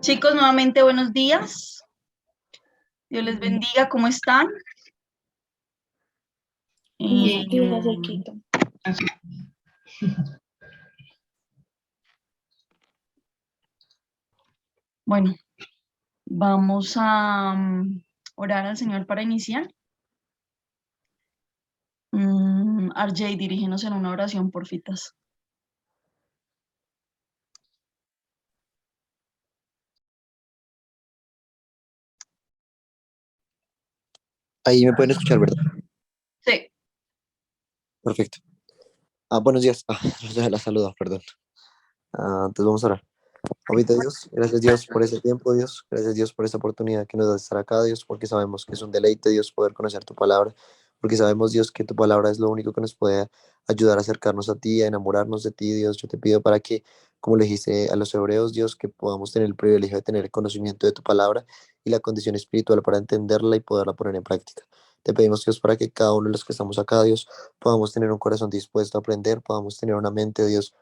Chicos, nuevamente buenos días. Dios les bendiga. ¿Cómo están? Buenos días, Equito. Bueno, vamos a orar al Señor para iniciar. RJ, dirígenos en una oración, porfitas. Ahí me pueden escuchar, ¿verdad? Sí. Perfecto. Buenos días. Ya la saludo, perdón. Entonces vamos a orar. Ahorita Dios, gracias Dios por ese tiempo, Dios. Gracias Dios por esta oportunidad que nos da de estar acá, Dios, porque sabemos que es un deleite, Dios, poder conocer tu palabra. Porque sabemos, Dios, que tu palabra es lo único que nos puede ayudar a acercarnos a ti, a enamorarnos de ti, Dios. Yo te pido para que, como le dijiste a los hebreos, Dios, que podamos tener el privilegio de tener conocimiento de tu palabra y la condición espiritual para entenderla y poderla poner en práctica. Te pedimos, Dios, para que cada uno de los que estamos acá, Dios, podamos tener un corazón dispuesto a aprender, podamos tener una mente, Dios,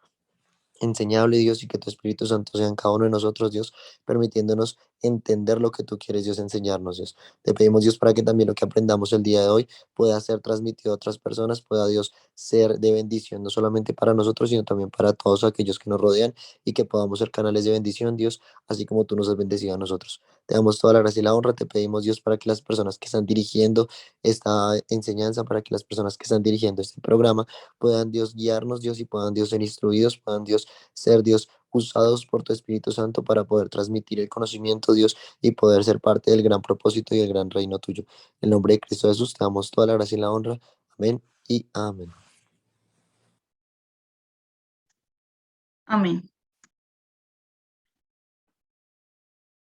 enseñable, Dios, y que tu Espíritu Santo sea en cada uno de nosotros, Dios, permitiéndonos entender lo que tú quieres, Dios, enseñarnos, Dios. Te pedimos, Dios, para que también lo que aprendamos el día de hoy pueda ser transmitido a otras personas, pueda, Dios, ser de bendición, no solamente para nosotros, sino también para todos aquellos que nos rodean y que podamos ser canales de bendición, Dios, así como tú nos has bendecido a nosotros. Te damos toda la gracia y la honra, te pedimos, Dios, para que las personas que están dirigiendo esta enseñanza, para que las personas que están dirigiendo este programa puedan, Dios, guiarnos, Dios, y puedan, Dios, ser instruidos, puedan, Dios, ser, Dios, usados por tu Espíritu Santo para poder transmitir el conocimiento, Dios, y poder ser parte del gran propósito y el gran reino tuyo. En el nombre de Cristo Jesús te damos toda la gracia y la honra. Amén y amén. Amén.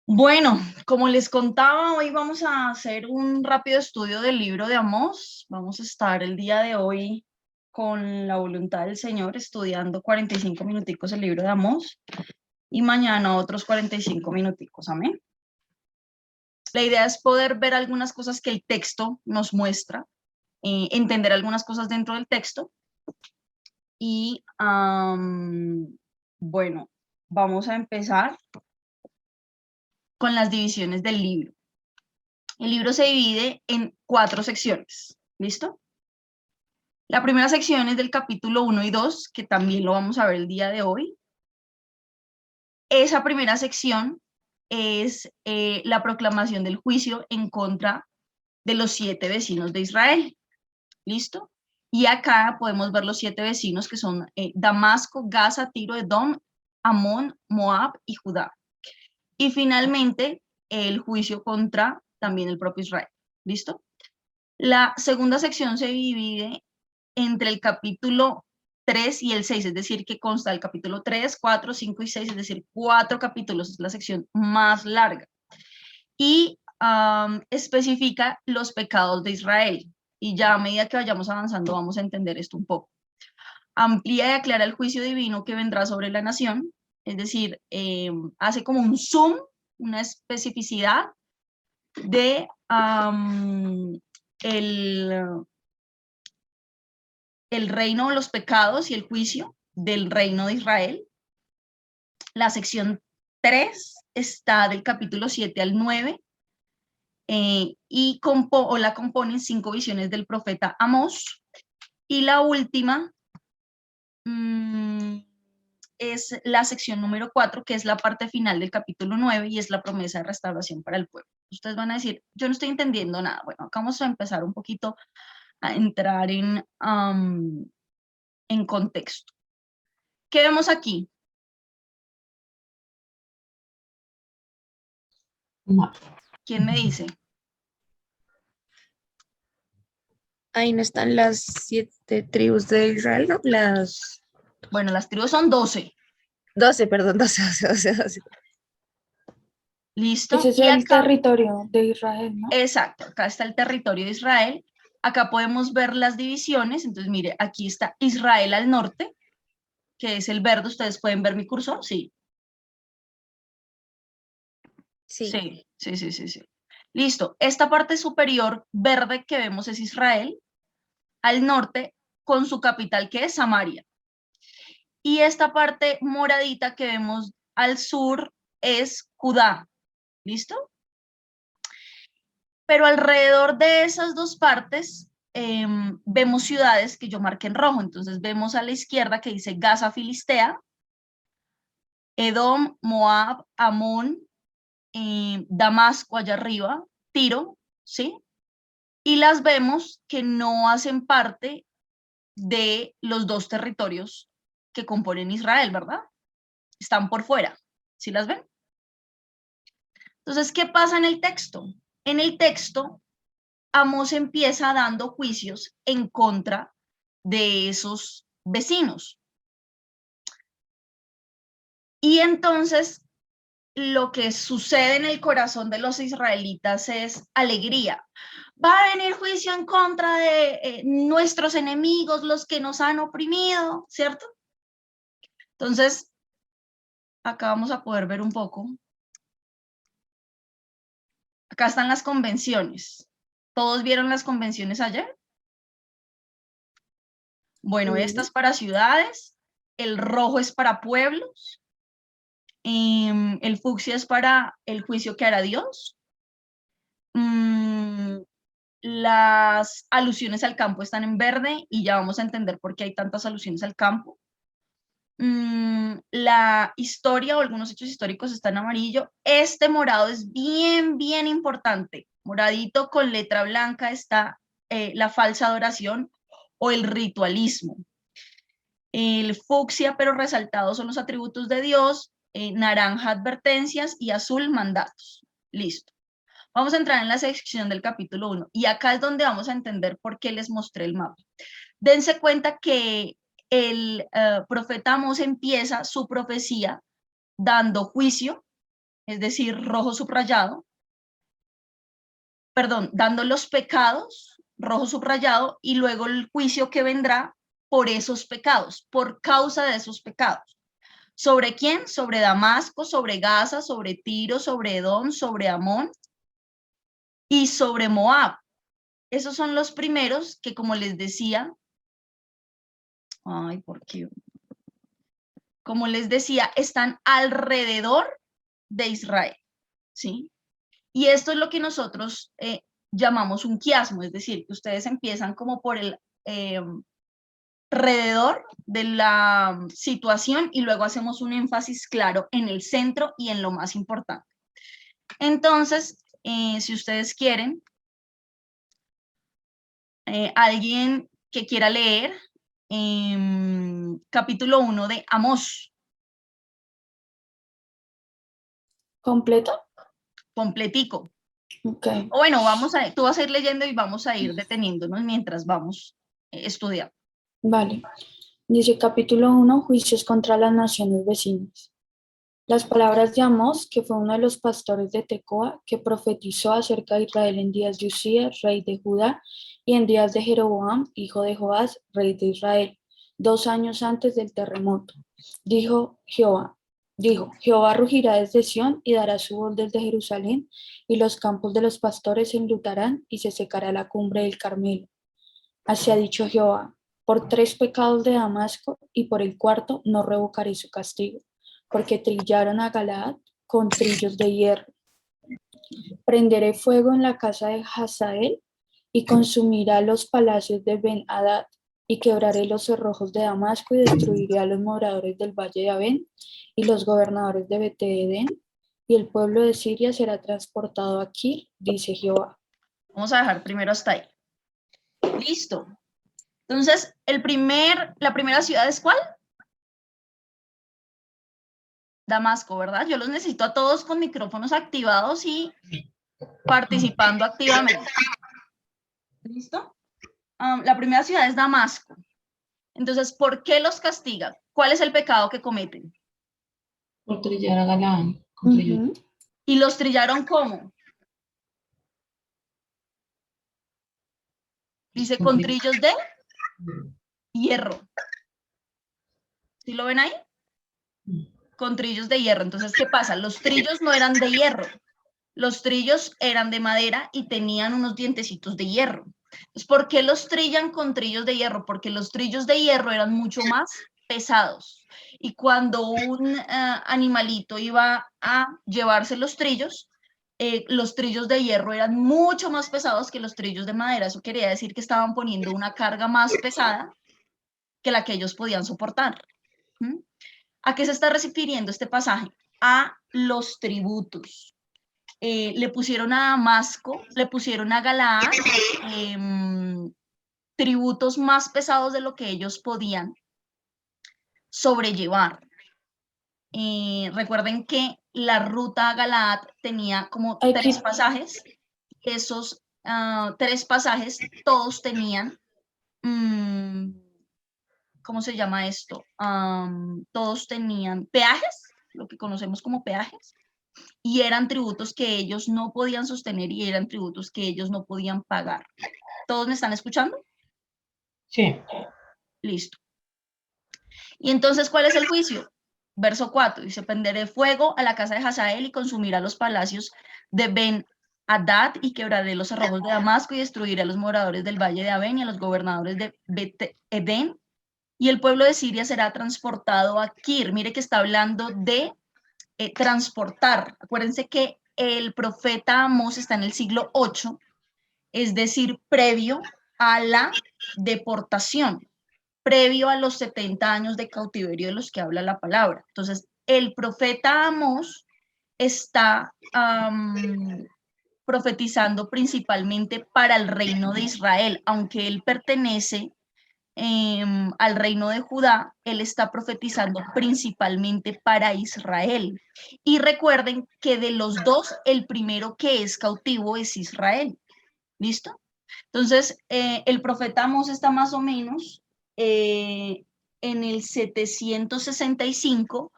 Bueno, como les contaba, hoy vamos a hacer un rápido estudio del libro de Amós. Vamos a estar el día de hoy con la voluntad del Señor estudiando 45 minuticos el libro de Amós y mañana otros 45 minuticos. Amén. La idea es poder ver algunas cosas que el texto nos muestra, entender algunas cosas dentro del texto y bueno, vamos a empezar con las divisiones del libro. El libro se divide en 4 secciones, ¿listo? La primera sección es del capítulo 1 y 2, que también lo vamos a ver el día de hoy. Esa primera sección es la proclamación del juicio en contra de los 7 vecinos de Israel, ¿listo? Y acá podemos ver los 7 vecinos que son Damasco, Gaza, Tiro, Edom, Amón, Moab y Judá. Y finalmente el juicio contra también el propio Israel, ¿listo? La segunda sección se divide entre el capítulo 3 y el 6, es decir, que consta del capítulo 3, 4, 5 y 6, es decir, 4 capítulos, es la sección más larga. Y especifica los pecados de Israel. Y ya a medida que vayamos avanzando vamos a entender esto un poco. Amplía y aclara el juicio divino que vendrá sobre la nación, es decir, hace como un zoom, una especificidad de el reino, los pecados y el juicio del reino de Israel. La sección 3 está del capítulo 7 al 9 y la componen 5 visiones del profeta Amós. Y la última es la sección número 4, que es la parte final del capítulo 9 y es la promesa de restauración para el pueblo. Ustedes van a decir, yo no estoy entendiendo nada. Bueno, acá vamos a empezar un poquito a entrar en contexto. ¿Qué vemos aquí? ¿Quién me dice? Ahí no están las 7 tribus de Israel, ¿no? Las Bueno, las tribus son 12. 12, perdón, 12. ¿Listo? Ese es Y el acá, territorio de Israel, ¿no? exacto, acá está el territorio de Israel. Acá podemos ver las divisiones. Entonces, mire, aquí está Israel al norte, que es el verde. ¿Ustedes pueden ver mi cursor? Sí. Sí. Sí. Listo. Esta parte superior verde que vemos es Israel al norte con su capital que es Samaria. Y esta parte moradita que vemos al sur es Judá. ¿Listo? Pero alrededor de esas dos partes vemos ciudades que yo marqué en rojo. Entonces vemos a la izquierda que dice Gaza Filistea, Edom, Moab, Amón, Damasco allá arriba, Tiro, ¿sí? Y las vemos que no hacen parte de los dos territorios que componen Israel, ¿verdad? Están por fuera, ¿sí las ven? Entonces, ¿qué pasa en el texto? En el texto, Amós empieza dando juicios en contra de esos vecinos. Y entonces, lo que sucede en el corazón de los israelitas es alegría. Va a venir juicio en contra de nuestros enemigos, los que nos han oprimido, ¿cierto? Entonces, acá vamos a poder ver un poco. Acá están las convenciones. ¿Todos vieron las convenciones ayer? Bueno, Sí. esta es para ciudades, el rojo es para pueblos, el fucsia es para el juicio que hará Dios. Las alusiones al campo están en verde y ya vamos a entender por qué hay tantas alusiones al campo. La historia o algunos hechos históricos están en amarillo. Este morado es bien importante. Moradito con letra blanca está la falsa adoración o el ritualismo. El fucsia, pero resaltado, son los atributos de Dios, naranja advertencias y azul mandatos. Listo. Vamos a entrar en la sección del capítulo 1 y acá es donde vamos a entender por qué les mostré el mapa. Dense cuenta que el profeta Amós empieza su profecía dando juicio, es decir, rojo subrayado, perdón, dando los pecados, rojo subrayado, y luego el juicio que vendrá por esos pecados, por causa de esos pecados. ¿Sobre quién? Sobre Damasco, sobre Gaza, sobre Tiro, sobre Edom, sobre Amón y sobre Moab. Esos son los primeros que, como les decía, ¿por qué? Como les decía, están alrededor de Israel, ¿sí? Y esto es lo que nosotros llamamos un quiasmo, es decir, que ustedes empiezan como por el alrededor de la situación y luego hacemos un énfasis claro en el centro y en lo más importante. Entonces, si ustedes quieren, alguien que quiera leer capítulo 1 de Amós. ¿Completo? Completico. Ok. O bueno, tú vas a ir leyendo y vamos a ir deteniéndonos mientras vamos estudiando. Vale. Dice capítulo 1, juicios contra las naciones vecinas. Las palabras de Amós, que fue uno de los pastores de Tecoa, que profetizó acerca de Israel en días de Usías, rey de Judá, y en días de Jeroboam, hijo de Joás, rey de Israel, 2 años antes del terremoto. Dijo, Jehová rugirá desde Sión y dará su voz desde Jerusalén, y los campos de los pastores se enlutarán y se secará la cumbre del Carmelo. Así ha dicho Jehová, por 3 pecados de Damasco y por el 4º no revocaré su castigo, porque trillaron a Galaad con trillos de hierro. Prenderé fuego en la casa de Hazael y consumirá los palacios de Ben-Hadad, y quebraré los cerrojos de Damasco y destruiré a los moradores del valle de Abén y los gobernadores de Bet-Edén, y el pueblo de Siria será transportado aquí, dice Jehová. Vamos a dejar primero hasta ahí. Listo. Entonces, la primera ciudad es ¿cuál? Damasco, ¿verdad? Yo los necesito a todos con micrófonos activados y participando activamente. ¿Listo? La primera ciudad es Damasco. Entonces, ¿por qué los castigan? ¿Cuál es el pecado que cometen? Por trillar a Galaad. ¿Y los trillaron cómo? Dice con trillos de hierro. ¿Sí lo ven ahí? Con trillos de hierro. Entonces, ¿qué pasa? Los trillos no eran de hierro. Los trillos eran de madera y tenían unos dientecitos de hierro. Entonces, ¿por qué los trillan con trillos de hierro? Porque los trillos de hierro eran mucho más pesados. Y cuando un animalito iba a llevarse los trillos de hierro eran mucho más pesados que los trillos de madera. Eso quería decir que estaban poniendo una carga más pesada que la que ellos podían soportar. ¿Mm? ¿A qué se está refiriendo este pasaje? A los tributos. Le pusieron a Damasco, le pusieron a Galaad tributos más pesados de lo que ellos podían sobrellevar. Recuerden que la ruta a Galaad tenía como Aquí, 3 pasajes. Esos 3 pasajes, todos tenían, ¿cómo se llama esto? Todos tenían peajes, lo que conocemos como peajes, y eran tributos que ellos no podían sostener y eran tributos que ellos no podían pagar. ¿Todos me están escuchando? Sí. Listo. Y entonces, ¿cuál es el juicio? Verso 4, dice, prenderé fuego a la casa de Hazael y consumirá los palacios de Ben-Hadad y quebraré los cerrojos de Damasco y destruiré a los moradores del valle de Aven y a los gobernadores de Bet-Eden, y el pueblo de Siria será transportado a Kir. Mire que está hablando de transportar. Acuérdense que el profeta Amós está en el siglo 8, es decir, previo a la deportación, previo a los 70 años de cautiverio de los que habla la palabra. Entonces, el profeta Amós está profetizando principalmente para el reino de Israel, aunque él pertenece al reino de Judá, él está profetizando principalmente para Israel. Y recuerden que de los dos, el primero que es cautivo es Israel. ¿Listo? Entonces, el profeta Amós está más o menos en el 765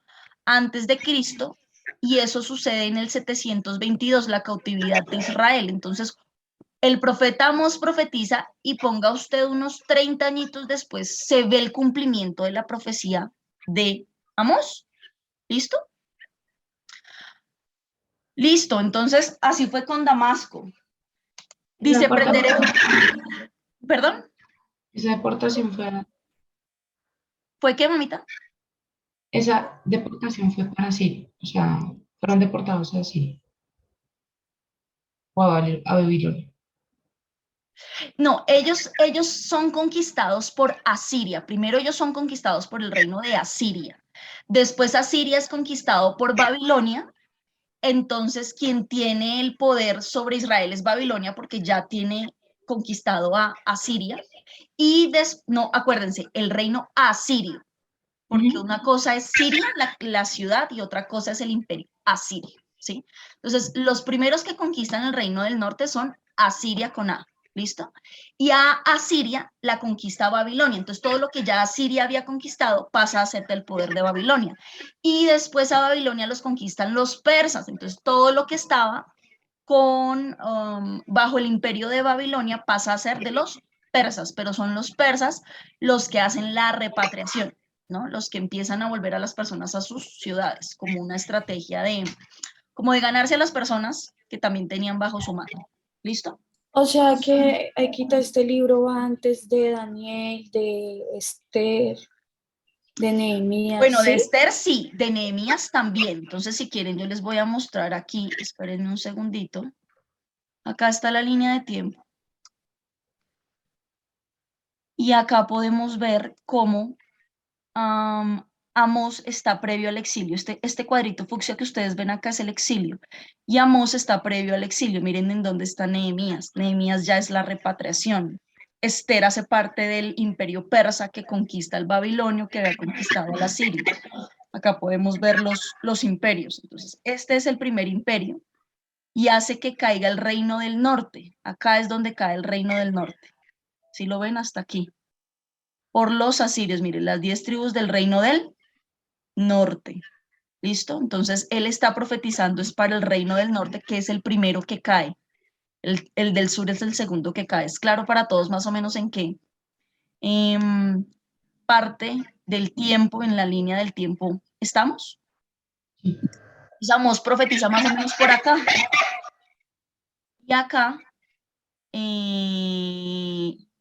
antes de Cristo, y eso sucede en el 722, la cautividad de Israel. Entonces, el profeta Amós profetiza y ponga usted unos 30 añitos después, se ve el cumplimiento de la profecía de Amós. ¿Listo? Listo, entonces así fue con Damasco. Dice, prenderé... ¿Perdón? Esa deportación fue, ¿Fue qué, mamita? esa deportación fue para Siria. O sea, fueron deportados a Siria o a Babilonia. No, ellos son conquistados por Asiria. Primero ellos son conquistados por el reino de Asiria. Después Asiria es conquistado por Babilonia. Entonces quien tiene el poder sobre Israel es Babilonia porque ya tiene conquistado a Asiria. Y no, acuérdense, el reino asirio, porque una cosa es Siria, la ciudad, y otra cosa es el imperio asirio, ¿sí? Entonces, los primeros que conquistan el reino del norte son Asiria con A, ¿listo? Y a Asiria la conquista Babilonia, entonces todo lo que ya Asiria había conquistado pasa a ser del poder de Babilonia. Y después a Babilonia los conquistan los persas, entonces todo lo que estaba bajo el imperio de Babilonia pasa a ser de los persas, pero son los persas los que hacen la repatriación, ¿no? Los que empiezan a volver a las personas a sus ciudades, como una estrategia como de ganarse a las personas que también tenían bajo su mano. ¿Listo? o sea que Aikita, este libro va antes de Daniel, de Esther, de Nehemías, Bueno, de ¿sí? Esther sí, de Nehemías también. Entonces, si quieren, yo les voy a mostrar aquí, espérenme un segundito. Acá está la línea de tiempo. Y acá podemos ver cómo Amós está previo al exilio. Este cuadrito fucsia que ustedes ven acá es el exilio. Y Amós está previo al exilio. Miren en dónde está Nehemías. Nehemías ya es la repatriación. Esther hace parte del imperio persa que conquista el babilonio que había conquistado el asirio. Acá podemos ver los imperios. Entonces, este es el primer imperio y hace que caiga el reino del norte. Acá es donde cae el reino del norte. ¿Sí lo ven hasta aquí? Por los asirios, miren, las 10 tribus del reino del norte. ¿Listo? Entonces, él está profetizando es para el reino del norte, que es el primero que cae. El del sur es el segundo que cae. Es claro para todos más o menos en qué parte del tiempo, en la línea del tiempo estamos. Sí. Amós profetiza más o menos por acá. Y acá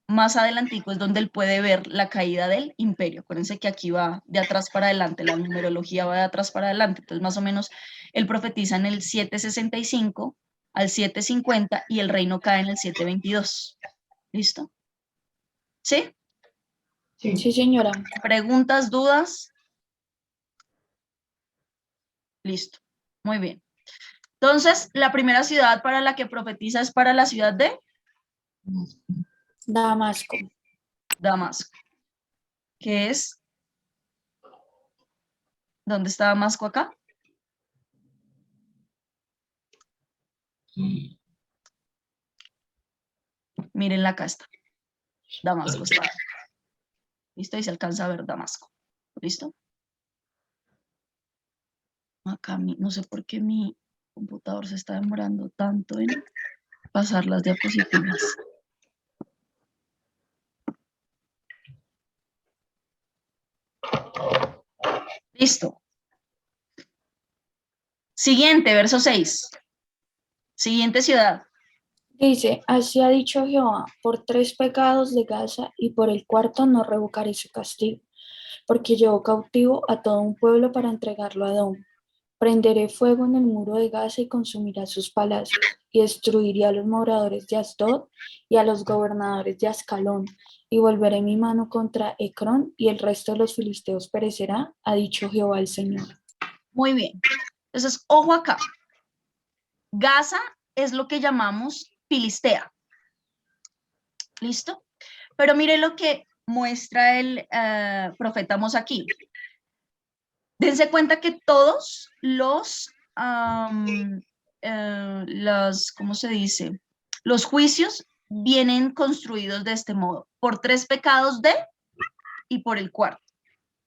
más adelantico es donde él puede ver la caída del imperio. Acuérdense que aquí va de atrás para adelante, la numerología va de atrás para adelante. Entonces, más o menos, él profetiza en el 765 al 750 y el reino cae en el 722. ¿Listo? ¿Sí? Sí. Sí, señora. ¿Preguntas, dudas? Listo. Muy bien. Entonces, la primera ciudad para la que profetiza es para la ciudad de Damasco. Damasco, que es, ¿dónde está Damasco acá? Miren acá está. Damasco está. ¿Listo? Y se alcanza a ver Damasco. ¿Listo? Acá no sé por qué mi computador se está demorando tanto en pasar las diapositivas. Listo. Siguiente, verso 6. Siguiente ciudad. Dice, así ha dicho Jehová, por 3 pecados de Gaza y por el cuarto no revocaré su castigo, porque llevó cautivo a todo un pueblo para entregarlo a Edom. Prenderé fuego en el muro de Gaza y consumirá sus palacios, y destruiré a los moradores de Asdod y a los gobernadores de Ascalón, y volveré mi mano contra Ecrón, y el resto de los filisteos perecerá, ha dicho Jehová el Señor. Muy bien. Entonces, ojo acá. Gaza es lo que llamamos Filistea. ¿Listo? Pero mire lo que muestra el profeta Amós aquí. Dense cuenta que todos ¿cómo se dice? Los juicios vienen construidos de este modo, por 3 pecados de y por el cuarto,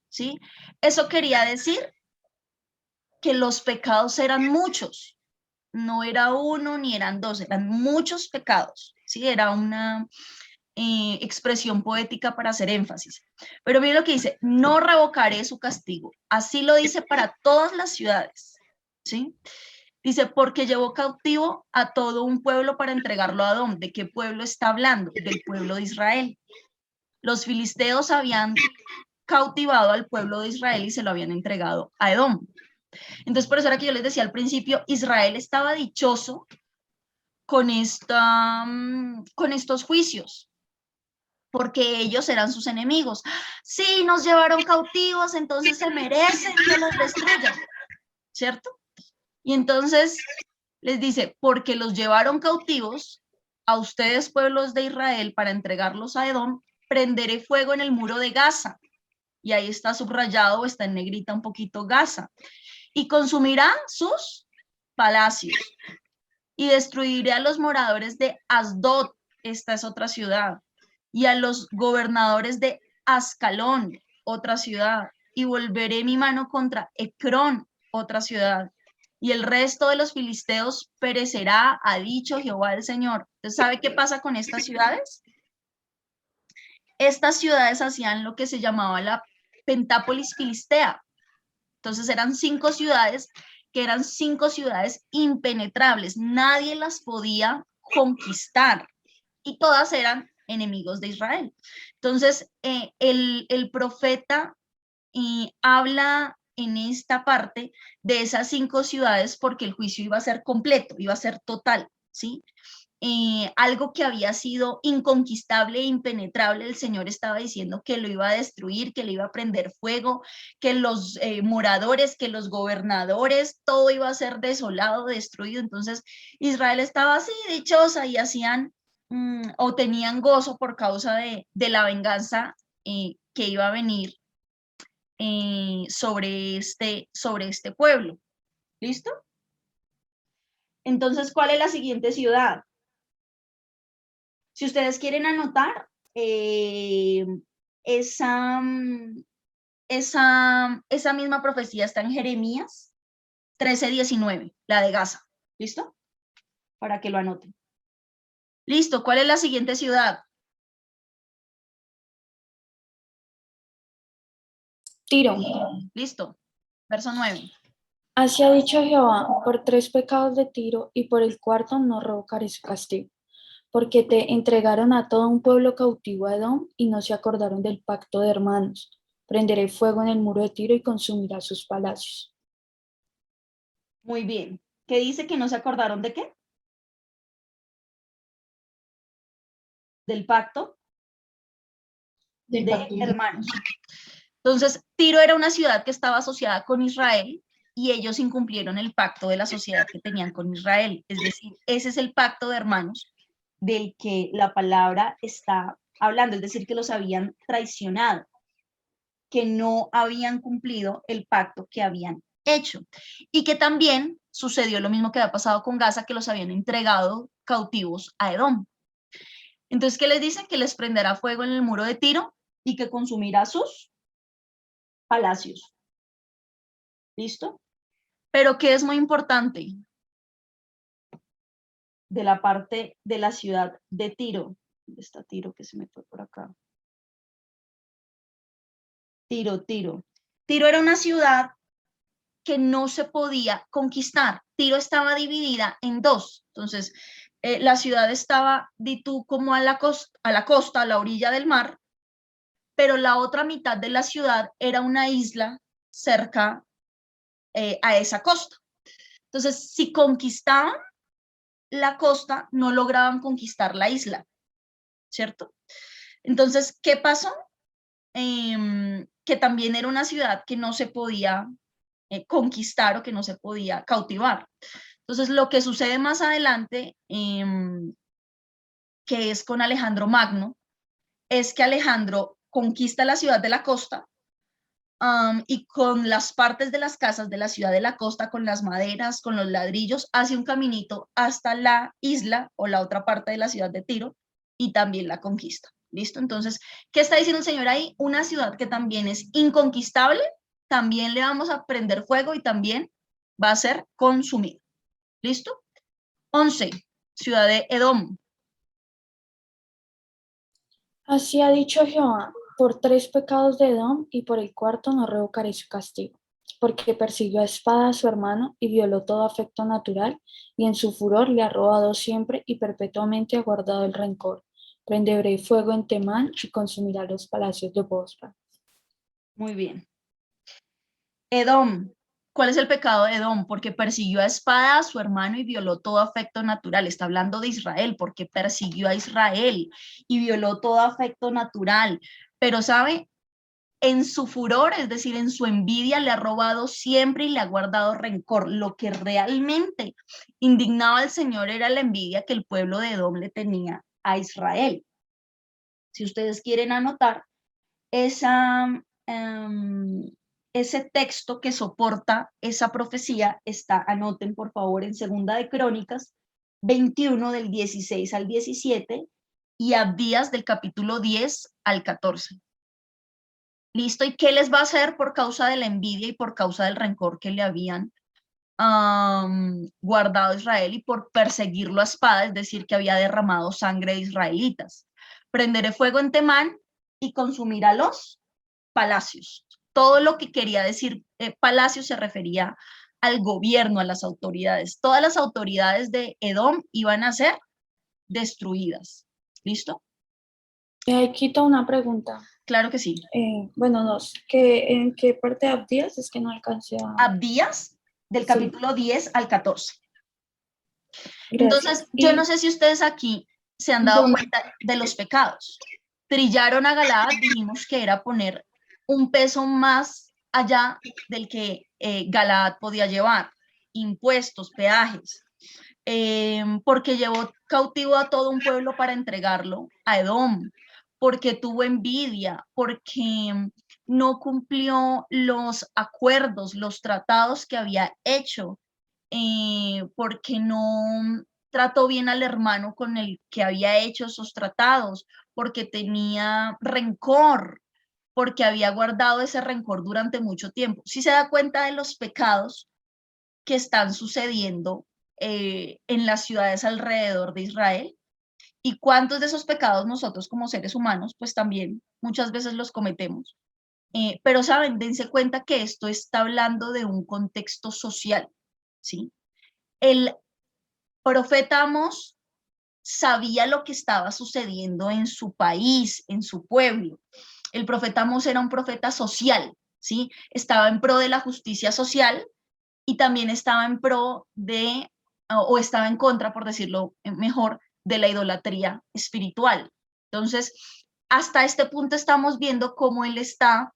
¿sí? Eso quería decir que los pecados eran muchos, no era uno ni eran dos, eran muchos pecados, ¿sí? Era una expresión poética para hacer énfasis. Pero mire lo que dice, no revocaré su castigo. Así lo dice para todas las ciudades, ¿sí? Dice, porque llevó cautivo a todo un pueblo para entregarlo a Edom. ¿De qué pueblo está hablando? Del pueblo de Israel. Los filisteos habían cautivado al pueblo de Israel y se lo habían entregado a Edom. Entonces, por eso era que yo les decía al principio, Israel estaba dichoso con estos juicios, porque ellos eran sus enemigos. Sí, nos llevaron cautivos, entonces se merecen que los destruyan, ¿cierto? Y entonces les dice, porque los llevaron cautivos, a ustedes pueblos de Israel, para entregarlos a Edom, prenderé fuego en el muro de Gaza. Y ahí está subrayado, está en negrita un poquito Gaza. Y consumirá sus palacios. Y destruiré a los moradores de Asdod, esta es otra ciudad, y a los gobernadores de Ascalón, otra ciudad, y volveré mi mano contra Ecrón, otra ciudad, y el resto de los filisteos perecerá, ha dicho Jehová el Señor. ¿Usted sabe qué pasa con estas ciudades? Estas ciudades hacían lo que se llamaba la Pentápolis Filistea. Entonces eran 5 ciudades que eran 5 ciudades impenetrables, nadie las podía conquistar y todas eran enemigos de Israel. Entonces, el profeta habla en esta parte de esas 5 ciudades porque el juicio iba a ser completo, iba a ser total, ¿sí? Algo que había sido inconquistable e impenetrable, el Señor estaba diciendo que lo iba a destruir, que le iba a prender fuego, que los moradores, que los gobernadores, todo iba a ser desolado, destruido. Entonces Israel estaba así dichosa y hacían o tenían gozo por causa de la venganza que iba a venir sobre este pueblo. ¿Listo? Entonces, ¿cuál es la siguiente ciudad? Si ustedes quieren anotar, esa misma profecía está en Jeremías 13:19, la de Gaza. ¿Listo? Para que lo anoten. Listo, ¿cuál es la siguiente ciudad? Tiro. Listo, verso 9. Así ha dicho Jehová, por 3 pecados de Tiro y por el cuarto no revocaré su castigo, porque te entregaron a todo un pueblo cautivo a Edom y no se acordaron del pacto de hermanos. Prenderé fuego en el muro de Tiro y consumirá sus palacios. Muy bien. ¿Qué dice que no se acordaron de qué? Del pacto Del de pacto de hermanos. Entonces, Tiro era una ciudad que estaba asociada con Israel y ellos incumplieron el pacto de la sociedad que tenían con Israel. Es decir, ese es el pacto de hermanos del que la palabra está hablando, es decir, que los habían traicionado, que no habían cumplido el pacto que habían hecho y que también sucedió lo mismo que había pasado con Gaza, que los habían entregado cautivos a Edom. Entonces, ¿qué les dicen? Que les prenderá fuego en el muro de Tiro y que consumirá sus palacios. ¿Listo? Pero ¿qué es muy importante de la parte de la ciudad de Tiro? ¿Dónde está Tiro que se me fue por acá? Tiro. Tiro era una ciudad que no se podía conquistar. Tiro estaba dividida en dos. Entonces, la ciudad estaba, di tú, como a la costa, a la orilla del mar, pero la otra mitad de la ciudad era una isla cerca a esa costa. Entonces, si conquistaban la costa, no lograban conquistar la isla, ¿cierto? Entonces, ¿qué pasó? Que también era una ciudad que no se podía conquistar o que no se podía cautivar. Entonces, lo que sucede más adelante, que es con Alejandro Magno, es que Alejandro conquista la ciudad de la costa y con las partes de las casas de la ciudad de la costa, con las maderas, con los ladrillos, hace un caminito hasta la isla o la otra parte de la ciudad de Tiro y también la conquista. ¿Listo? Entonces, ¿qué está diciendo el Señor ahí? Una ciudad que también es inconquistable, también le vamos a prender fuego y también va a ser consumida. ¿Listo? 11. Ciudad de Edom. Así ha dicho Jehová, por 3 pecados de Edom y por el cuarto no revocaré su castigo, porque persiguió a espada a su hermano y violó todo afecto natural, y en su furor le ha robado siempre y perpetuamente ha guardado el rencor. Prenderé fuego en Temán y consumirá los palacios de Bosra. Muy bien. Edom. ¿Cuál es el pecado de Edom? Porque persiguió a espada a su hermano y violó todo afecto natural. Está hablando de Israel, porque persiguió a Israel y violó todo afecto natural. Pero, ¿sabe? En su furor, es decir, en su envidia, le ha robado siempre y le ha guardado rencor. Lo que realmente indignaba al Señor era la envidia que el pueblo de Edom le tenía a Israel. Si ustedes quieren anotar ese texto que soporta esa profecía, anoten por favor en Segunda de Crónicas 21 del 16 al 17 y Abdías del capítulo 10 al 14. ¿Listo? ¿Y qué les va a hacer por causa de la envidia y por causa del rencor que le habían guardado a Israel y por perseguirlo a espada, es decir, que había derramado sangre de israelitas? Prenderé fuego en Temán y consumirá los palacios. Todo lo que quería decir palacio se refería al gobierno, a las autoridades. Todas las autoridades de Edom iban a ser destruidas. ¿Listo? Quito una pregunta. Claro que sí. Bueno, dos. ¿En qué parte de Abdías? Es que no alcancé a... Abdías del Sí. capítulo 10 al 14. Gracias. Entonces, yo no sé si ustedes aquí se han dado cuenta de los pecados. Trillaron a Galaad, dijimos que era poner un peso más allá del que Galaad podía llevar, impuestos, peajes, porque llevó cautivo a todo un pueblo para entregarlo a Edom, porque tuvo envidia, porque no cumplió los acuerdos, los tratados que había hecho, porque no trató bien al hermano con el que había hecho esos tratados, porque tenía rencor, porque había guardado ese rencor durante mucho tiempo. Si se da cuenta de los pecados que están sucediendo en las ciudades alrededor de Israel, y cuántos de esos pecados nosotros como seres humanos pues también muchas veces los cometemos. Pero saben, dense cuenta que esto está hablando de un contexto social, ¿sí? El profeta Amós sabía lo que estaba sucediendo en su país, en su pueblo. El profeta Amós era un profeta social, ¿sí? Estaba en pro de la justicia social y también estaba en pro de, o estaba en contra, por decirlo mejor, de la idolatría espiritual. Entonces, hasta este punto estamos viendo cómo él está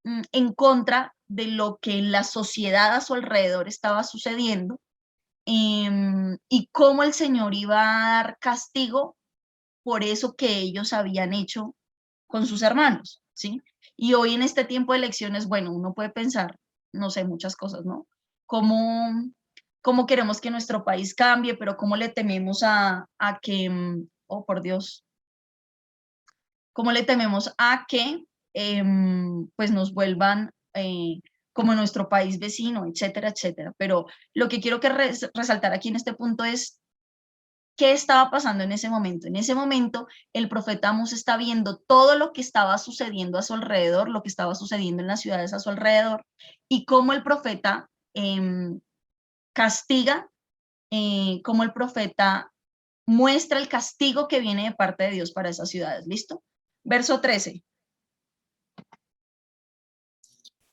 en contra de lo que en la sociedad a su alrededor estaba sucediendo, y cómo el Señor iba a dar castigo por eso que ellos habían hecho con sus hermanos, ¿sí? Y hoy en este tiempo de elecciones, bueno, uno puede pensar, no sé, muchas cosas, ¿no? Cómo queremos que nuestro país cambie, pero cómo le tememos a que, oh por Dios, cómo le tememos a que pues nos vuelvan como nuestro país vecino, etcétera, etcétera. Pero lo que quiero que resaltar aquí en este punto es qué estaba pasando en ese momento. En ese momento, el profeta Amós está viendo todo lo que estaba sucediendo a su alrededor, lo que estaba sucediendo en las ciudades a su alrededor, y cómo el profeta castiga, cómo el profeta muestra el castigo que viene de parte de Dios para esas ciudades. ¿Listo? Verso 13.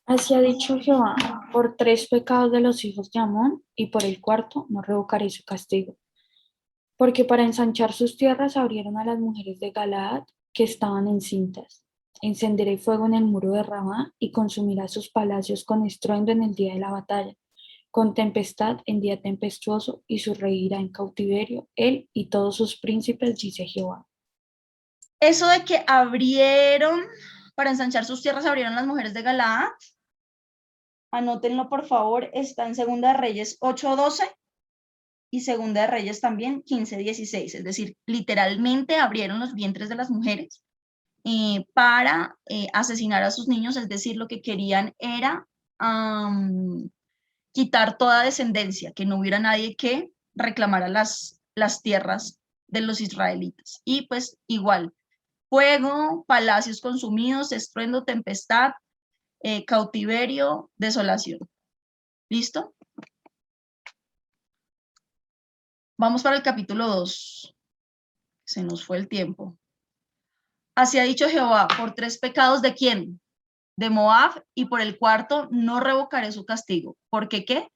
Así ha dicho Jehová, por 3 pecados de los hijos de Amón, y por el cuarto no revocaré su castigo. Porque para ensanchar sus tierras abrieron a las mujeres de Galaad que estaban encintas. Encenderé fuego en el muro de Ramá y consumirá sus palacios con estruendo en el día de la batalla, con tempestad en día tempestuoso, y su rey irá en cautiverio, él y todos sus príncipes, dice Jehová. Eso de que abrieron, para ensanchar sus tierras, abrieron las mujeres de Galaad, anótenlo por favor, está en Segunda de Reyes 8:12 y Segunda de Reyes también 15:16, es decir, literalmente abrieron los vientres de las mujeres para asesinar a sus niños, es decir, lo que querían era quitar toda descendencia, que no hubiera nadie que reclamara las tierras de los israelitas. Y pues igual, fuego, palacios consumidos, estruendo, tempestad, cautiverio, desolación. ¿Listo? Vamos para el capítulo 2. Se nos fue el tiempo. Así ha dicho Jehová, por 3 pecados ¿de quién? De Moab, y por el cuarto no revocaré su castigo. ¿Por qué qué?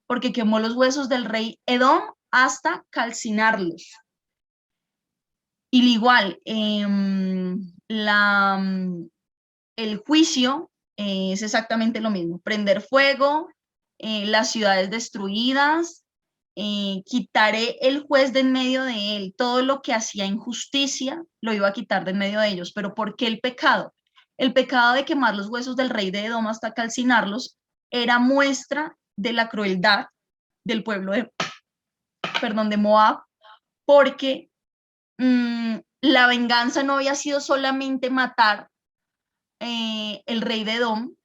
Porque quemó los huesos del rey Edom hasta calcinarlos. Y igual, el juicio es exactamente lo mismo, prender fuego, las ciudades destruidas, quitaré el juez de en medio de él, todo lo que hacía injusticia lo iba a quitar de en medio de ellos. ¿Pero por qué el pecado? El pecado de quemar los huesos del rey de Edom hasta calcinarlos era muestra de la crueldad del pueblo de Moab, porque la venganza no había sido solamente matar el rey de Edom,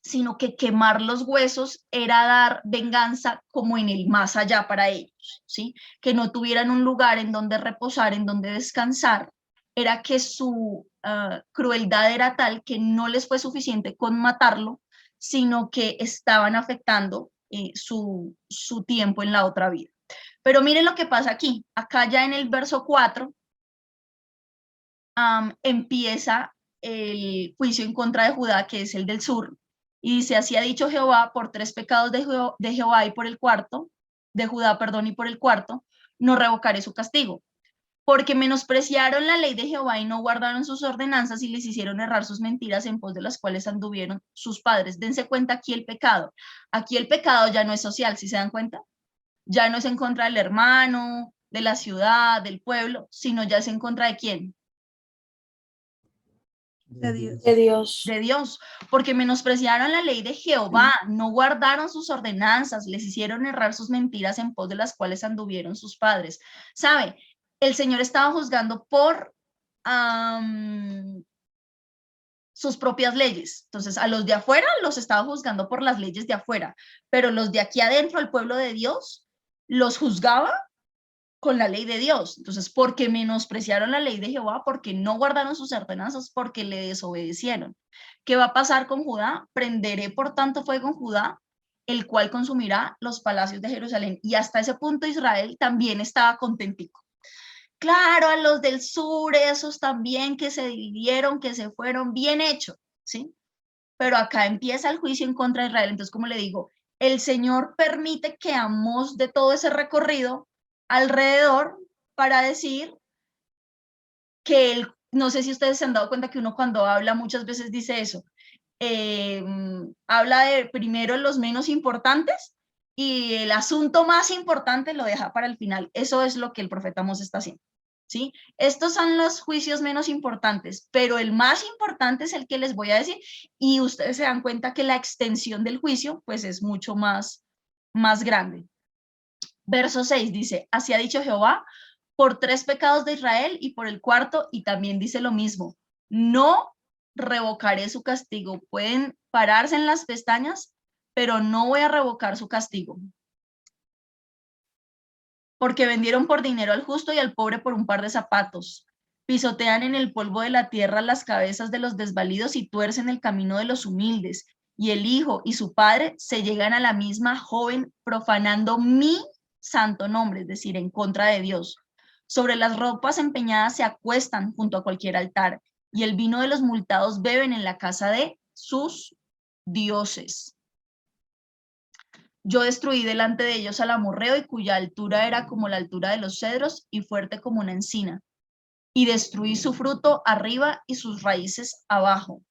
sino que quemar los huesos era dar venganza como en el más allá para ellos, ¿sí? Que no tuvieran un lugar en donde reposar, en donde descansar. Era que su crueldad era tal que no les fue suficiente con matarlo, sino que estaban afectando su tiempo en la otra vida. Pero miren lo que pasa aquí. Acá ya en el verso 4 empieza el juicio en contra de Judá, que es el del sur, y dice, así ha dicho Jehová, por 3 pecados de Jehová y por el cuarto, de Judá, perdón, y por el cuarto, no revocaré su castigo, porque menospreciaron la ley de Jehová y no guardaron sus ordenanzas y les hicieron errar sus mentiras en pos de las cuales anduvieron sus padres. Dense cuenta aquí el pecado. Aquí el pecado ya no es social, ¿sí se dan cuenta? Ya no es en contra del hermano, de la ciudad, del pueblo, sino ya es en contra de ¿quién? De Dios. De Dios. De Dios, porque menospreciaron la ley de Jehová, no guardaron sus ordenanzas, les hicieron errar sus mentiras en pos de las cuales anduvieron sus padres. ¿Sabe? El Señor estaba juzgando por sus propias leyes. Entonces, a los de afuera los estaba juzgando por las leyes de afuera, pero los de aquí adentro, el pueblo de Dios, los juzgaba con la ley de Dios. Entonces, porque menospreciaron la ley de Jehová, porque no guardaron sus ordenanzas, porque le desobedecieron. ¿Qué va a pasar con Judá? Prenderé por tanto fuego en Judá, el cual consumirá los palacios de Jerusalén. Y hasta ese punto Israel también estaba contentico. Claro, a los del sur, esos también que se dividieron, que se fueron, bien hecho, ¿sí? Pero acá empieza el juicio en contra de Israel. Entonces, como le digo, el Señor permite que Amós de todo ese recorrido alrededor para decir que él, no sé si ustedes se han dado cuenta que uno cuando habla muchas veces dice eso, habla de primero los menos importantes y el asunto más importante lo deja para el final. Eso es lo que el profeta Amós está haciendo, ¿sí? Estos son los juicios menos importantes, pero el más importante es el que les voy a decir, y ustedes se dan cuenta que la extensión del juicio pues es mucho más grande. Verso 6 dice, así ha dicho Jehová, por 3 pecados de Israel y por el cuarto, y también dice lo mismo, no revocaré su castigo. Pueden pararse en las pestañas, pero no voy a revocar su castigo. Porque vendieron por dinero al justo y al pobre por un par de zapatos. Pisotean en el polvo de la tierra las cabezas de los desvalidos y tuercen el camino de los humildes. Y el hijo y su padre se llegan a la misma joven profanando mi santo nombre, es decir, en contra de Dios. Sobre las ropas empeñadas se acuestan junto a cualquier altar, y el vino de los multados beben en la casa de sus dioses. Yo destruí delante de ellos al amorreo, y cuya altura era como la altura de los cedros, y fuerte como una encina. Y destruí su fruto arriba y sus raíces abajo.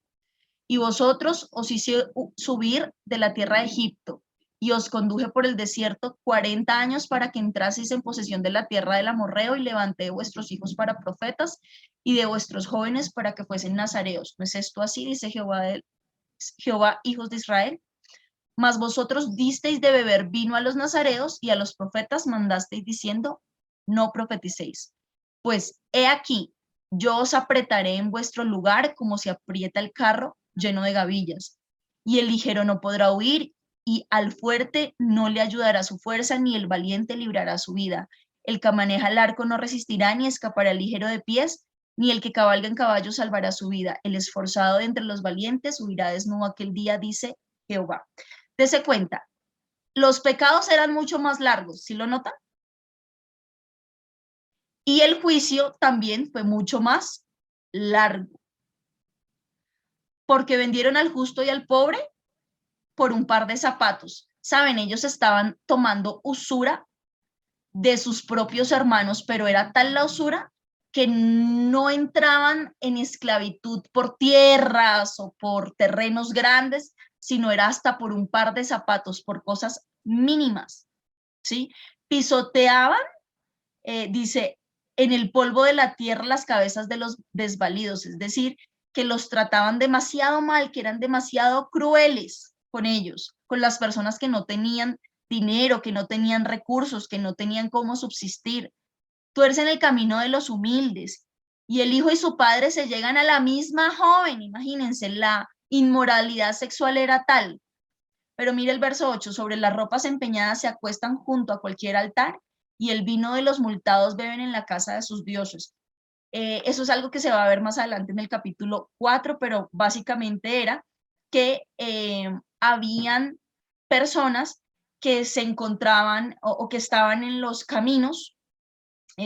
Y vosotros os hice subir de la tierra de Egipto, y os conduje por el desierto 40 años para que entraseis en posesión de la tierra del amorreo, y levanté de vuestros hijos para profetas, y de vuestros jóvenes para que fuesen nazareos. ¿No es esto así? Dice Jehová, hijos de Israel. Mas vosotros disteis de beber vino a los nazareos, y a los profetas mandasteis diciendo, no profeticéis. Pues he aquí, yo os apretaré en vuestro lugar como se aprieta el carro lleno de gavillas, y el ligero no podrá huir, y al fuerte no le ayudará su fuerza, ni el valiente librará su vida. El que maneja el arco no resistirá, ni escapará el ligero de pies, ni el que cabalga en caballo salvará su vida. El esforzado de entre los valientes huirá desnudo aquel día, dice Jehová. Dese cuenta, los pecados eran mucho más largos, ¿sí lo notan? Y el juicio también fue mucho más largo, porque vendieron al justo y al pobre por un par de zapatos. Saben, ellos estaban tomando usura de sus propios hermanos, pero era tal la usura que no entraban en esclavitud por tierras o por terrenos grandes, sino era hasta por un par de zapatos, por cosas mínimas, ¿sí? Pisoteaban, dice, en el polvo de la tierra las cabezas de los desvalidos, es decir, que los trataban demasiado mal, que eran demasiado crueles con ellos, con las personas que no tenían dinero, que no tenían recursos, que no tenían cómo subsistir. Tuercen el camino de los humildes, y el hijo y su padre se llegan a la misma joven. Imagínense, la inmoralidad sexual era tal. Pero mire el verso 8, sobre las ropas empeñadas se acuestan junto a cualquier altar, y el vino de los multados beben en la casa de sus dioses. Eso es algo que se va a ver más adelante en el capítulo 4, pero básicamente era que habían personas que se encontraban o que estaban en los caminos,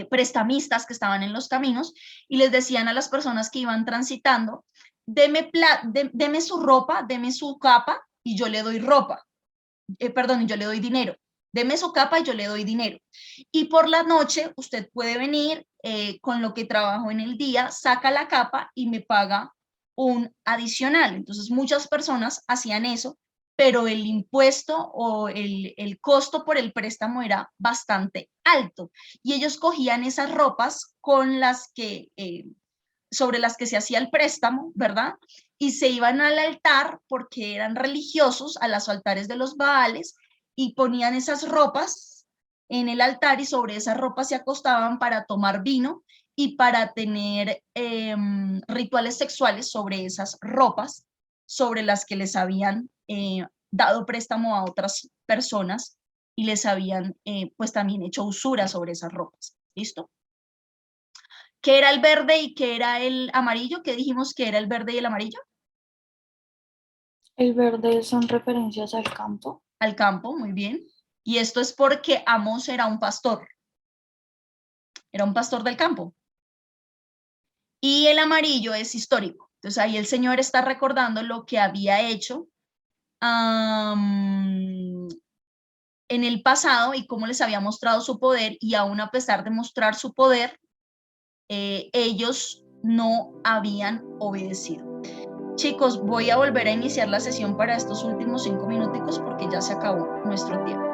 prestamistas que estaban en los caminos, y les decían a las personas que iban transitando, deme su ropa, deme su capa, y yo le doy ropa, perdón, yo le doy dinero. Deme su capa y yo le doy dinero. Y por la noche usted puede venir con lo que trabajo en el día, saca la capa y me paga un adicional. Entonces muchas personas hacían eso, pero el impuesto o el costo por el préstamo era bastante alto. Y ellos cogían esas ropas con las que, sobre las que se hacía el préstamo, ¿verdad? Y se iban al altar porque eran religiosos, a los altares de los Baales, y ponían esas ropas en el altar, y sobre esas ropas se acostaban para tomar vino y para tener rituales sexuales sobre esas ropas, sobre las que les habían dado préstamo a otras personas y les habían pues también hecho usura sobre esas ropas. ¿Listo? ¿Qué era el verde y qué era el amarillo? ¿Qué dijimos que era el verde y el amarillo? El verde son referencias al campo. Al campo, muy bien. Y esto es porque Amós era un pastor. era un pastor del campo. Y el amarillo es histórico. Entonces ahí el Señor está recordando lo que había hecho en el pasado y cómo les había mostrado su poder, y aún a pesar de mostrar su poder, ellos no habían obedecido. Chicos, voy a volver a iniciar la sesión para estos últimos 5 minuticos porque ya se acabó nuestro tiempo.